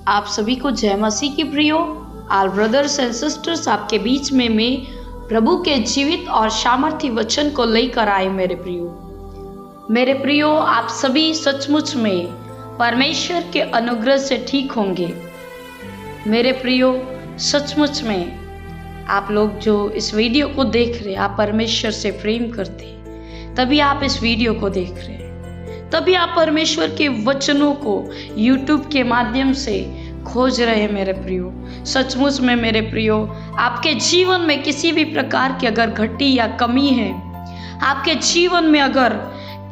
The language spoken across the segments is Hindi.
आप सभी को जय मसीह की प्रियो। ऑल ब्रदर्स एंड सिस्टर्स, आपके बीच में मैं प्रभु के जीवित और सामर्थी वचन को लेकर आए। मेरे प्रियो, आप सभी सचमुच में परमेश्वर के अनुग्रह से ठीक होंगे। मेरे प्रियो, सचमुच में आप लोग जो इस वीडियो को देख रहे हैं, आप परमेश्वर से प्रेम करते हैं, तभी आप इस वीडियो को देख रहे हैं, तभी आप परमेश्वर के वचनों को YouTube के माध्यम से खोज रहे हैं। मेरे प्रियो, सचमुच में मेरे प्रियो, आपके जीवन में किसी भी प्रकार की अगर घटी या कमी है, आपके जीवन में अगर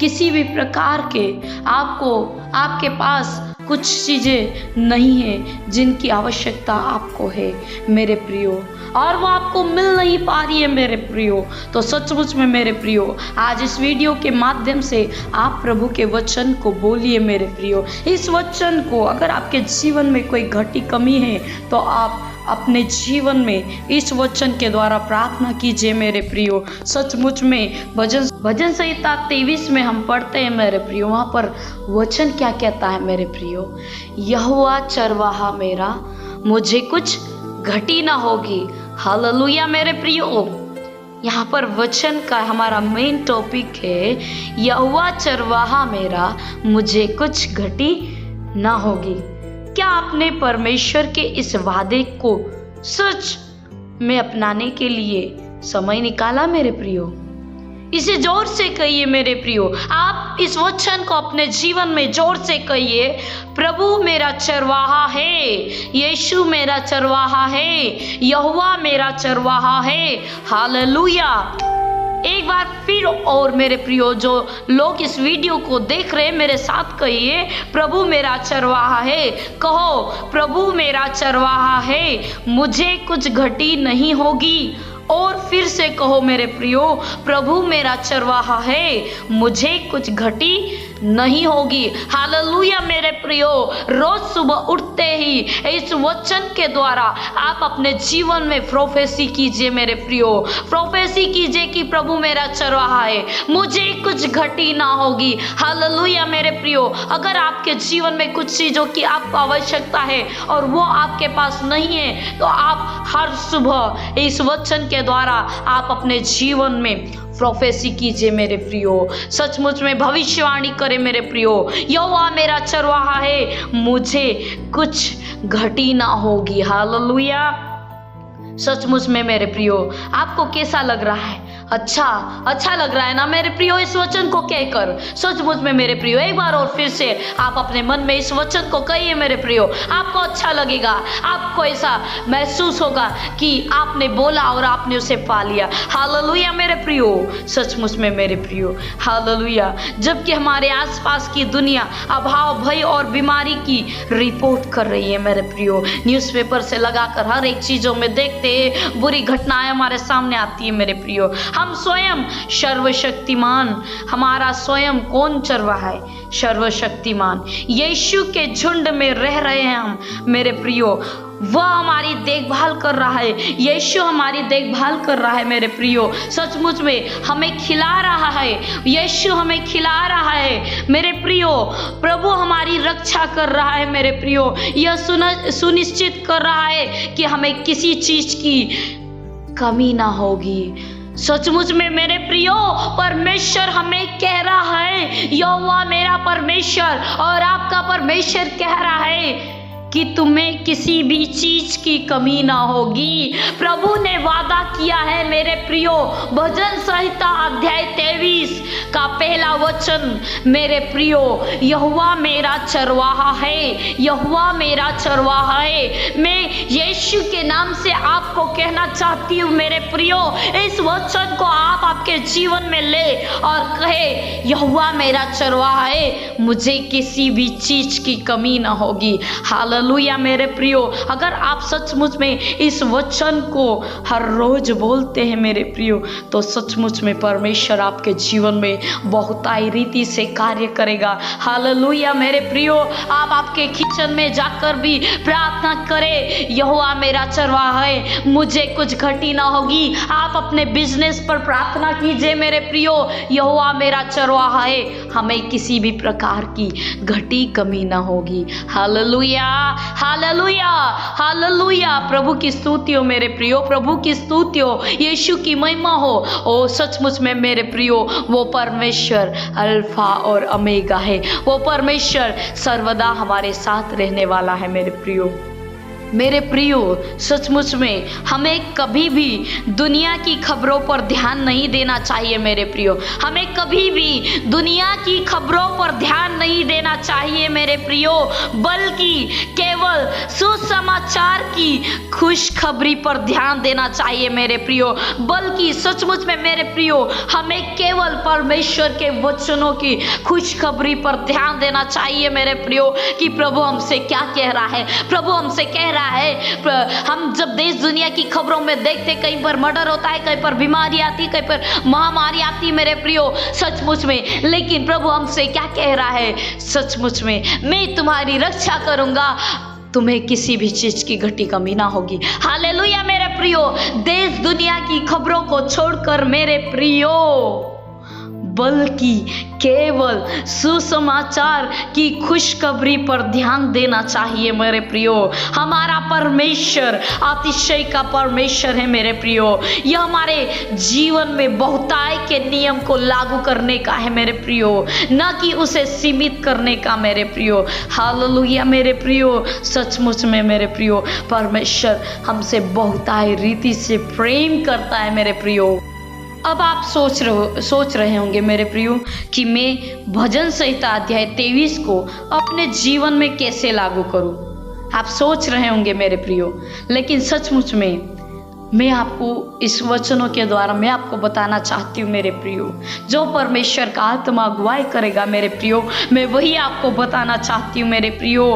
किसी भी प्रकार के आपके पास कुछ चीज़ें नहीं है जिनकी आवश्यकता आपको है मेरे प्रियो, और वो आपको मिल नहीं पा रही है मेरे प्रियो, तो सचमुच में मेरे प्रियो, आज इस वीडियो के माध्यम से आप प्रभु के वचन को बोलिए मेरे प्रियो। इस वचन को, अगर आपके जीवन में कोई घटी कमी है तो आप अपने जीवन में इस वचन के द्वारा प्रार्थना कीजिए मेरे प्रियो। सचमुच में भजन संहिता 23 में हम पढ़ते हैं मेरे प्रियो, वहाँ पर वचन क्या कहता है मेरे प्रियो, यहोवा चरवाहा मेरा, मुझे कुछ घटी ना होगी। हालेलुया मेरे प्रियो, यहाँ पर वचन का हमारा मेन टॉपिक है, यहोवा चरवाहा मेरा, मुझे कुछ घटी ना होगी। क्या आपने परमेश्वर के इस वादे को सच में अपनाने के लिए समय निकाला मेरे प्रियो? इसे जोर से कहिए मेरे प्रियो, आप इस वचन को अपने जीवन में जोर से कहिए, प्रभु मेरा चरवाहा है, यीशु मेरा चरवाहा है, यहोवा मेरा चरवाहा है। हालेलुया। एक बार फिर और मेरे प्रियो, जो लोग इस वीडियो को देख रहे हैं, मेरे साथ कहिए, प्रभु मेरा चरवाहा है। कहो, प्रभु मेरा चरवाहा है, मुझे कुछ घटी नहीं होगी। और फिर से कहो मेरे प्रियो, प्रभु मेरा चरवाहा है, मुझे कुछ घटी नहीं होगी। हालेलुया मेरे प्रियो, रोज सुबह उठते ही इस वचन के द्वारा आप अपने जीवन में प्रोफेसी कीजिए मेरे प्रियो, प्रोफेसी कीजिए कि प्रभु मेरा चरवाहा है, मुझे कुछ घटी ना होगी। हालेलुया मेरे प्रियो, अगर आपके जीवन में कुछ चीज़ों की आपको आवश्यकता है और वो आपके पास नहीं है, तो आप हर सुबह इस वचन के द्वारा आप अपने जीवन में प्रोफेसी कीजिए मेरे प्रियो। सचमुच में भविष्यवाणी करें मेरे प्रियो, यहोवा मेरा चरवाहा है, मुझे कुछ घटी ना होगी। हालेलुया। सचमुच में मेरे प्रियो, आपको कैसा लग रहा है? अच्छा लग रहा है ना मेरे प्रियो इस वचन को कहकर? सचमुच में मेरे प्रियो, एक बार और फिर से आप अपने मन में इस वचन को कहिए मेरे प्रियो, आपको अच्छा लगेगा, आपको ऐसा महसूस होगा कि आपने बोला और आपने उसे पा लिया। हालेलुया मेरे प्रियो, सचमुच में मेरे प्रियो, हालेलुया। जबकि हमारे आसपास की दुनिया अभाव, भय और बीमारी की रिपोर्ट कर रही है मेरे प्रियो, न्यूज़पेपर से लगाकर हर एक चीज़ों में देखते हैं, बुरी घटनाएं हमारे सामने आती है मेरे प्रियो। हम स्वयं सर्वशक्तिमान, हमारा स्वयं कौन चरवाहा है? सर्वशक्तिमान यीशु के झुंड में रह रहे हैं हम मेरे प्रियो, वह हमारी देखभाल कर रहा है, यीशु हमारी देखभाल कर रहा है मेरे प्रियो। सचमुच में हमें खिला रहा है, यीशु हमें खिला रहा है मेरे प्रियो, प्रभु हमारी रक्षा कर रहा है मेरे प्रियो। यह सुनिश्चित कर रहा है कि हमें किसी चीज की कमी ना होगी। सचमुच में मेरे प्रियो, परमेश्वर हमें कह रहा है, यहोवा मेरा परमेश्वर और आपका परमेश्वर कह रहा है कि तुम्हें किसी भी चीज की कमी ना होगी। प्रभु ने वादा किया है मेरे प्रियो, भजन संहिता अध्याय 23 का पहला वचन मेरे प्रियो, यहोवा मेरा चरवाहा है, यहोवा मेरा चरवाहा है। मैं यीशु के नाम से आपको कहना चाहती हूँ मेरे प्रियो, इस वचन को आप आपके जीवन में ले और कहे, यहोवा मेरा चरवाहा है, मुझे किसी भी चीज की कमी ना होगी। हालेलुया मेरे प्रियो, अगर आप सचमुच में इस वचन को हर रोज बोलते हैं मेरे प्रियो, तो सचमुच में परमेश्वर आपके जीवन में बहुतायी रीति से कार्य करेगा। हालेलुया मेरे प्रियो, आप आपके किचन में जाकर भी प्रार्थना करें, यहोवा मेरा चरवाहा है, मुझे कुछ घटी ना होगी। आप अपने बिजनेस पर प्रार्थना कीजिए मेरे प्रियो, यहोवा मेरा चरवाहा है, हमें किसी भी प्रकार की घटी कमी ना होगी। हालेलुया। Hallelujah, hallelujah. प्रभु की स्तुति हो मेरे प्रियो, प्रभु की स्तुति हो, यीशु की महिमा हो। ओ सचमुच में मेरे प्रियो, वो परमेश्वर अल्फा और ओमेगा है, वो परमेश्वर सर्वदा हमारे साथ रहने वाला है मेरे प्रियो। मेरे प्रियो, सचमुच में हमें कभी भी दुनिया की खबरों पर ध्यान नहीं देना चाहिए मेरे प्रियो। हमें कभी भी दुनिया की खबरों पर ध्यान नहीं देना चाहिए मेरे प्रियो, बल्कि केवल सुसमाचार की खुशखबरी पर ध्यान देना चाहिए मेरे प्रियो। बल्कि सचमुच में मेरे प्रियो, हमें केवल परमेश्वर के वचनों की खुशखबरी पर ध्यान देना चाहिए मेरे प्रियो, कि प्रभु हमसे क्या कह रहा है। प्रभु हमसे कह रहा है, हम जब देश दुनिया की खबरों में देखते, कहीं पर मर्डर होता है, कहीं पर बीमारी आती, कहीं पर महामारी आती मेरे प्रियो, सचमुच में, लेकिन प्रभु हमसे क्या कह रहा है, सचमुच में मैं तुम्हारी रक्षा करूंगा, तुम्हें किसी भी चीज की घटी कमी ना होगी। हालेलुया मेरे प्रियो। देश दुनिया की खबरों को छोड़कर मेरे प्रियो, बल्कि केवल सुसमाचार की खुशखबरी पर ध्यान देना चाहिए मेरे प्रियो। हमारा परमेश्वर अतिशय का परमेश्वर है मेरे प्रियो। यह हमारे जीवन में बहुताय के नियम को लागू करने का है मेरे प्रियो, न कि उसे सीमित करने का मेरे प्रियो। हालेलुया मेरे प्रियो। सचमुच में मेरे प्रियो, परमेश्वर हमसे बहुताय रीति से प्रेम करता है मेरे प्रियो। अब आप सोच रहे होंगे मेरे प्रियो कि मैं भजन संहिता अध्याय 23 को अपने जीवन में कैसे लागू करूं। आप सोच रहे होंगे मेरे प्रियो, लेकिन सचमुच में मैं आपको इस वचनों के द्वारा मैं आपको बताना चाहती हूँ मेरे प्रियो, जो परमेश्वर का आत्मा अगुवाई करेगा मेरे प्रियो, मैं वही आपको बताना चाहती हूँ मेरे प्रियो।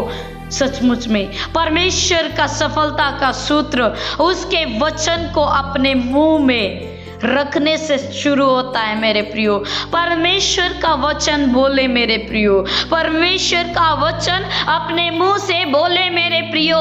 सचमुच में परमेश्वर का सफलता का सूत्र उसके वचन को अपने मुंह में रखने से शुरू होता है मेरे प्रियो। परमेश्वर का वचन बोले मेरे प्रियो, परमेश्वर का वचन अपने मुंह से बोले मेरे प्रियो,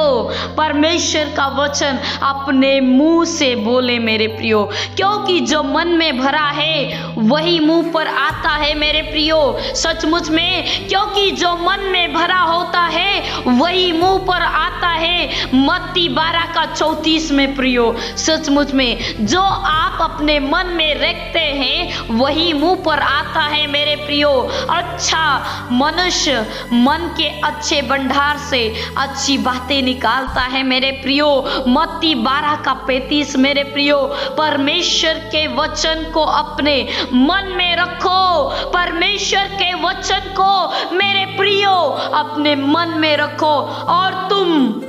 परमेश्वर का वचन अपने मुंह से बोले मेरे प्रियो, क्योंकि जो मन में भरा है वही मुंह पर आता है मेरे प्रियो। सचमुच में, क्योंकि जो मन में भरा होता है वही मुंह पर आता है। मत्ती 12:34 में प्रियो, सचमुच में जो आप अपने मन में रखते हैं वही मुंह पर आता है मेरे प्रियो। अच्छा मनुष्य मन के अच्छे भंडार से अच्छी बातें निकालता है मेरे प्रियो। मत्ती 12:35 मेरे प्रियो। परमेश्वर के वचन को अपने मन में रखो, परमेश्वर के वचन को मेरे प्रियो अपने मन में रखो, और तुम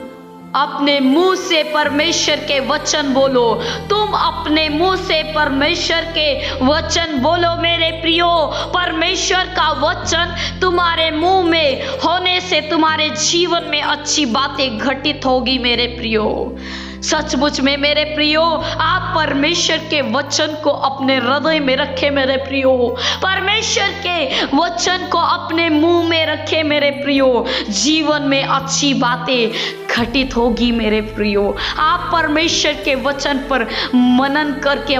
अपने मुंह से परमेश्वर के वचन बोलो। तुम अपने मुंह से परमेश्वर के वचन बोलो मेरे प्रियो। परमेश्वर का वचन तुम्हारे मुंह में होने से तुम्हारे जीवन में अच्छी बातें घटित होगी मेरे प्रियो। सचमुच में मेरे प्रियो, आप परमेश्वर के वचन को अपने हृदय में रखे मेरे प्रियो, परमेश्वर के वचन को अपने मुंह में रखे मेरे प्रियो, जीवन में अच्छी बातें घटित होगी मेरे प्रियो। आप परमेश्वर के वचन पर मनन करके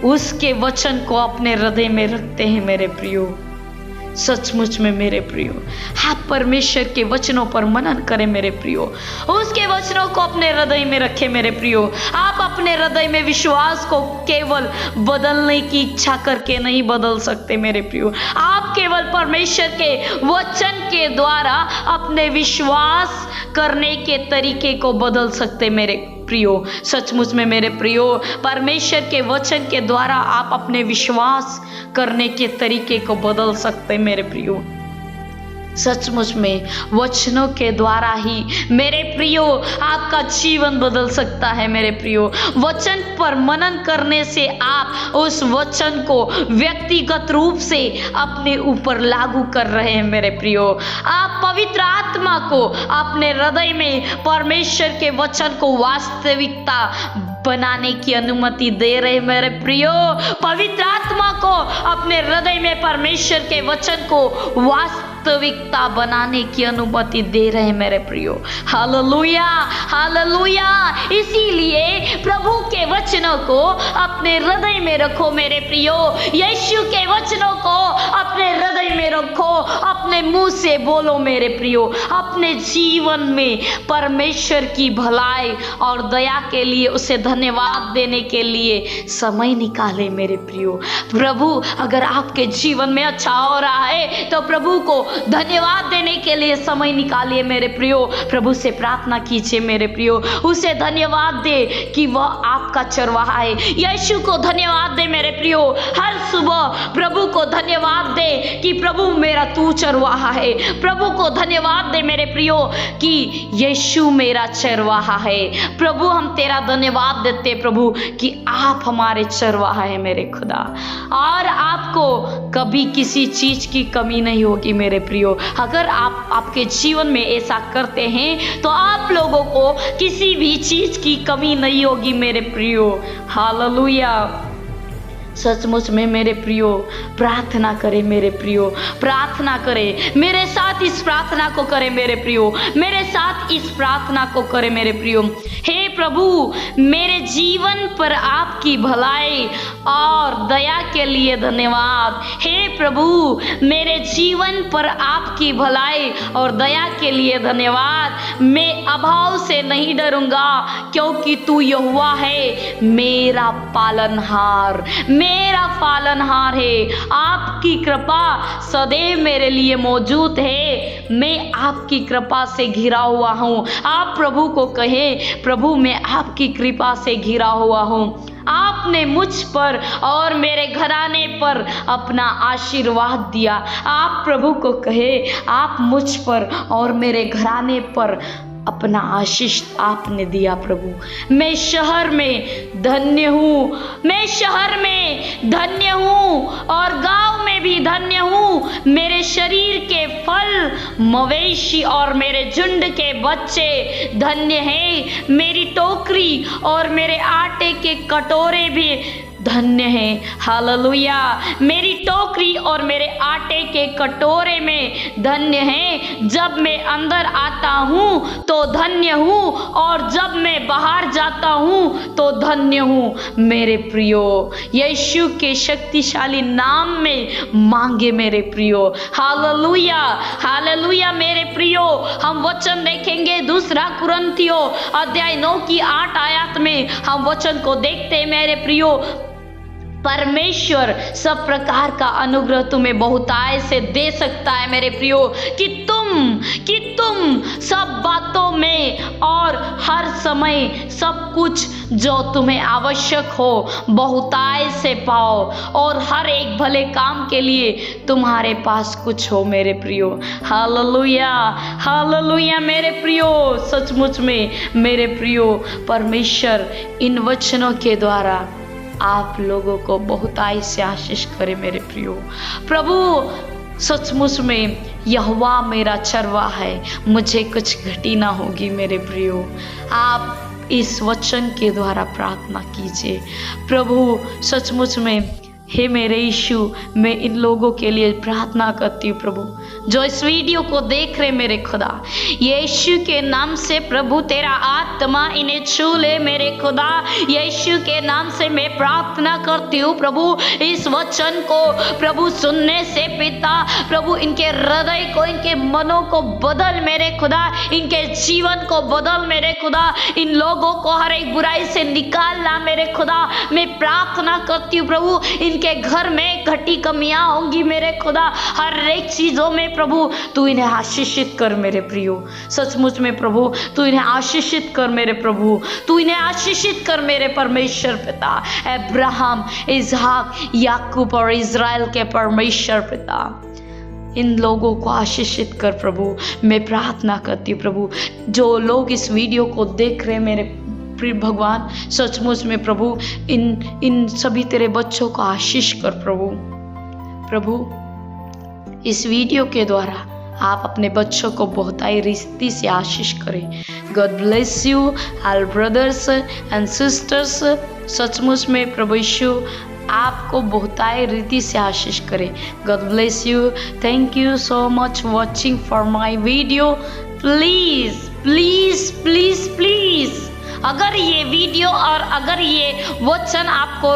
उसके वचन को अपने हृदय में रखते हैं मेरे प्रियो। सचमुच में मेरे प्रियो, आप परमेश्वर के वचनों पर मनन करें मेरे प्रियो, उसके वचनों को अपने हृदय में रखें मेरे प्रियो। आप अपने हृदय में विश्वास को केवल बदलने की इच्छा करके नहीं बदल सकते मेरे प्रियो। आप केवल परमेश्वर के वचन के द्वारा अपने विश्वास करने के तरीके को बदल सकते मेरे प्रियो। सचमुच में मेरे प्रियो, परमेश्वर के वचन के द्वारा आप अपने विश्वास करने के तरीके को बदल सकते मेरे प्रियो। सचमुच में वचनों के द्वारा ही मेरे प्रियो आपका जीवन बदल सकता है मेरे प्रियो। वचन पर मनन करने से आप उस वचन को व्यक्तिगत रूप से अपने ऊपर लागू कर रहे हैं मेरे प्रियो। आप पवित्र आत्मा को अपने हृदय में परमेश्वर के वचन को वास्तविकता बनाने की अनुमति दे रहे मेरे प्रियो। पवित्र आत्मा को अपने हृदय में परमेश्वर के वचन को वास्तविकता वास्तविकता बनाने की अनुमति दे रहे हैं मेरे प्रियो। Hallelujah, hallelujah. इसीलिए प्रभु के वचनों को अपने हृदय में रखो मेरे प्रियो। यीशु के वचनों को अपने हृदय में रखो, अपने मुंह से बोलो मेरे प्रियो। अपने जीवन में परमेश्वर की भलाई और दया के लिए उसे धन्यवाद देने के लिए समय निकाले मेरे प्रियो। प्रभु अगर आपके जीवन में अच्छा हो रहा है तो प्रभु को धन्यवाद देने के लिए समय निकालिए मेरे प्रियो। प्रभु से प्रार्थना कीजिए मेरे प्रियो, उसे धन्यवाद दे कि वह आपका चरवाहा है। यीशु को धन्यवाद दे मेरे प्रियो। हर सुबह प्रभु को धन्यवाद दे कि प्रभु मेरा तू चरवाहा है। प्रभु को धन्यवाद दे मेरे प्रियो कि यीशु मेरा चरवाहा है। प्रभु हम तेरा धन्यवाद देते प्रभु कि आप हमारे चरवाहा है मेरे खुदा, और आपको कभी किसी चीज की कमी नहीं होगी मेरे प्रियो। अगर आप आपके जीवन में ऐसा करते हैं तो आप लोगों को किसी भी चीज की कमी नहीं होगी मेरे प्रियो। हालेलुया। सचमुच में मेरे प्रियो प्रार्थना करें मेरे प्रियो, प्रार्थना करें मेरे साथ। इस प्रार्थना को करें मेरे प्रियो, मेरे साथ इस प्रार्थना को करें मेरे प्रियो। हे प्रभु, मेरे जीवन पर आपकी भलाई और दया के लिए धन्यवाद। हे प्रभु, मेरे जीवन पर आपकी भलाई और दया के लिए धन्यवाद। मैं अभाव से नहीं डरूंगा क्योंकि तू यहोवा है मेरा पालनहार, मेरा पालनहार है। आपकी कृपा सदैव मेरे लिए मौजूद है। मैं आपकी कृपा से घिरा हुआ हूँ। आप प्रभु को कहें, प्रभु मैं आपकी कृपा से घिरा हुआ हूँ। आपने मुझ पर और मेरे घराने पर अपना आशीर्वाद दिया। आप प्रभु को कहे, आप मुझ पर और मेरे घराने पर अपना आशीष आपने दिया प्रभु। मैं शहर में धन्य हूँ, मैं शहर में धन्य हूँ और गांव में भी धन्य हूँ। मेरे शरीर के फल, मवेशी और मेरे झुंड के बच्चे धन्य हैं। मेरी टोकरी और मेरे आटे के कटोरे भी धन्य है। हालेलुया। मेरी टोकरी और मेरे आटे के कटोरे में धन्य है। जब मैं अंदर आता हूँ तो धन्य हूँ और जब मैं बाहर जाता हूँ तो धन्य हूँ मेरे प्रियो। यीशु के शक्तिशाली नाम में मांगे मेरे प्रियो। हालेलुया, हालेलुया मेरे प्रियो। हम वचन देखेंगे 2 कुरिन्थियों अध्याय 9 की 8 आयत में हम वचन को देखते हैं मेरे प्रियो। परमेश्वर सब प्रकार का अनुग्रह तुम्हें बहुतायत से दे सकता है मेरे प्रियो, कि तुम सब बातों में और हर समय सब कुछ जो तुम्हें आवश्यक हो बहुतायत से पाओ, और हर एक भले काम के लिए तुम्हारे पास कुछ हो मेरे प्रियो। हालेलुया, हालेलुया मेरे प्रियो। सचमुच में मेरे प्रियो, परमेश्वर इन वचनों के द्वारा आप लोगों को बहुतायत से आशीष करे मेरे प्रियो। प्रभु सचमुच में यहोवा मेरा चरवाहा है, मुझे कुछ घटी ना होगी मेरे प्रियो। आप इस वचन के द्वारा प्रार्थना कीजिए। प्रभु सचमुच में हे मेरे यीशु, मैं इन लोगों के लिए प्रार्थना करती हूँ प्रभु जो इस वीडियो को देख रहे मेरे खुदा। यीशु के नाम से प्रभु तेरा आत्मा इन्हें छू ले मेरे खुदा। यीशु के नाम से मैं प्रार्थना करती हूँ प्रभु, इस वचन को प्रभु सुनने से पिता प्रभु इनके हृदय को, इनके मनों को बदल मेरे खुदा, इनके जीवन को बदल मेरे खुदा। इन लोगों को हर एक बुराई से निकालना मेरे खुदा। मैं प्रार्थना करती हूँ प्रभु, इनके घर में घटी कमियां होंगी मेरे खुदा। हर एक चीजों में प्रभु तू इन्हें आशीषित कर मेरे प्रियो। सचमुच में प्रभु तू इन्हें आशीषित कर मेरे प्रभु, तू इन्हें आशीषित कर मेरे परमेश्वर पिता। अब्राहम, इसहाक, याकूब और इज़राइल के परमेश्वर पिता, इन लोगों को आशीषित कर प्रभु। मैं प्रार्थना करती हूँ प्रभु, जो लोग इस वीडियो को देख रहे मेरे प्रिय भगवान, सचमुच में प्रभु इन सभी तेरे बच्चों को आशीष कर प्रभु। प्रभु इस वीडियो के द्वारा आप अपने बच्चों को बहुतायत रीति से आशीष करें। God bless you all brothers and sisters. सचमुच में प्रभु यीशु आपको बहुताय रीति से आशीष करे। God bless you. Thank you so much watching for my video. Please please please please अगर ये वीडियो और अगर ये वचन आपको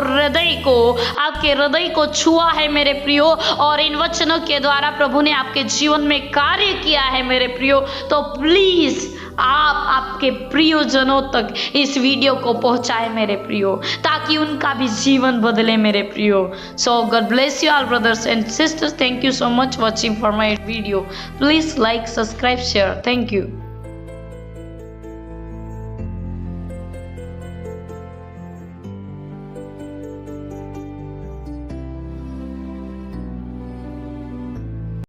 आपके हृदय को छुआ है मेरे प्रियो, और इन वचनों के द्वारा प्रभु ने आपके जीवन में कार्य किया है मेरे प्रियो, तो प्लीज़ आप आपके प्रियोजनों तक इस वीडियो को पहुंचाए मेरे प्रियो, ताकि उनका भी जीवन बदले मेरे प्रियो। So God bless you all brothers and sisters. Thank you so much watching for my video. Please like, subscribe, share. Thank you.